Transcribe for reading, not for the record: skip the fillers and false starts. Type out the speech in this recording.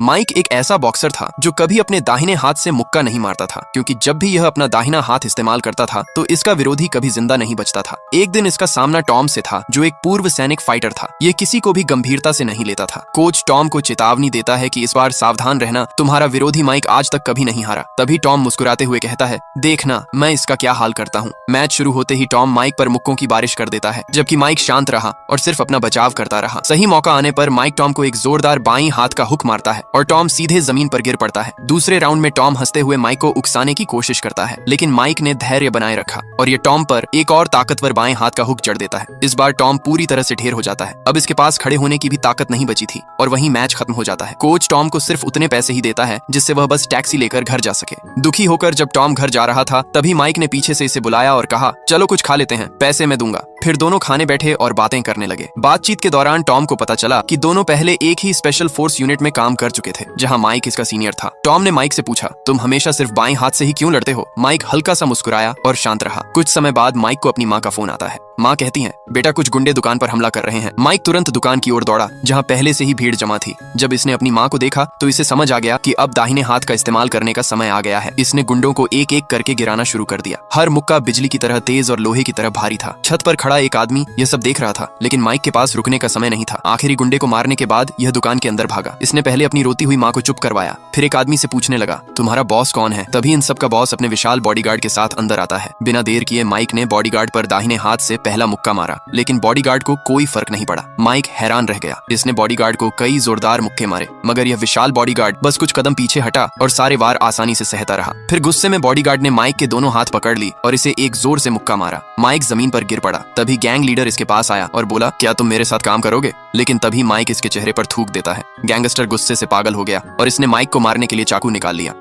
Mic एक ऐसा boxer था जो कभी अपने दाहिने हाथ से मुक्का नहीं मारता था, क्योंकि जब भी यह अपना दाहिना हाथ इस्तेमाल करता था तो इसका विरोधी कभी जिंदा नहीं बचता था। एक दिन इसका सामना टॉम से था, जो एक पूर्व सैनिक फाइटर था। ये किसी को भी गंभीरता से नहीं लेता था। कोच टॉम को चेतावनी देता है कि इस बार सावधान रहना, तुम्हारा विरोधी माइक आज तक कभी नहीं हारा। तभी टॉम मुस्कुराते हुए कहता है, देखना मैं इसका क्या हाल करता हूँ। मैच शुरू होते ही टॉम माइक पर मुक्कों की बारिश कर देता है, जबकि माइक शांत रहा और सिर्फ अपना बचाव करता रहा। सही मौका आने पर माइक टॉम को एक जोरदार बाईं हाथ का हुक मारता है और टॉम सीधे जमीन पर गिर पड़ता है। दूसरे राउंड में टॉम हंसते हुए माइक को उकसाने की कोशिश करता है, लेकिन माइक ने धैर्य बनाए रखा और ये टॉम पर एक और ताकतवर बाएं हाथ का हुक जड़ देता है। इस बार टॉम पूरी तरह से ढेर हो जाता है। अब इसके पास खड़े होने की भी ताकत नहीं बची थी और वहीं मैच खत्म हो जाता है। कोच टॉम को सिर्फ उतने पैसे ही देता है जिससे वह बस टैक्सी लेकर घर जा सके। दुखी होकर जब टॉम घर जा रहा था, तभी माइक ने पीछे से इसे बुलाया और कहा, चलो कुछ खा लेते हैं, पैसे मैं दूंगा। फिर दोनों खाने बैठे और बातें करने लगे। बातचीत के दौरान टॉम को पता चला कि दोनों पहले एक ही स्पेशल फोर्स यूनिट में काम कर चुके थे, जहां माइक इसका सीनियर था। टॉम ने माइक से पूछा, तुम हमेशा सिर्फ बाएं हाथ से ही क्यों लड़ते हो? माइक हल्का सा मुस्कुराया और शांत रहा। कुछ समय बाद माइक को अपनी माँ का फोन आता है। माँ कहती है, बेटा कुछ गुंडे दुकान पर हमला कर रहे हैं। माइक तुरंत दुकान की ओर दौड़ा, जहाँ पहले से ही भीड़ जमा थी। जब इसने अपनी माँ को देखा तो इसे समझ आ गया कि अब दाहिने हाथ का इस्तेमाल करने का समय आ गया है। इसने गुंडों को एक एक करके गिराना शुरू कर दिया। हर मुक्का बिजली की तरह तेज और लोहे की तरह भारी था। छत पर खड़ा एक आदमी यह सब देख रहा था, लेकिन माइक के पास रुकने का समय नहीं था। आखिरी गुंडे को मारने के बाद यह दुकान के अंदर भागा। इसने पहले अपनी रोती हुई माँ को चुप करवाया, फिर एक आदमी से पूछने लगा, तुम्हारा बॉस कौन है? तभी इन सब का बॉस अपने विशाल बॉडीगार्ड के साथ अंदर आता है। बिना देर किए माइक ने बॉडीगार्ड पर दाहिने हाथ से पहला मुक्का मारा, लेकिन बॉडीगार्ड को कोई फर्क नहीं पड़ा। माइक हैरान रह गया। इसने बॉडीगार्ड को कई जोरदार मुक्के मारे, मगर यह विशाल बॉडीगार्ड बस कुछ कदम पीछे हटा और सारे वार आसानी से सहता रहा। फिर गुस्से में बॉडीगार्ड ने माइक के दोनों हाथ पकड़ ली और इसे एक जोर से मुक्का मारा। माइक जमीन पर गिर पड़ा। तभी गैंग लीडर इसके पास आया और बोला, क्या तुम मेरे साथ काम करोगे? लेकिन तभी माइक इसके चेहरे पर थूक देता है। गैंगस्टर गुस्से से पागल हो गया और इसने माइक को मारने के लिए चाकू निकाल लिया।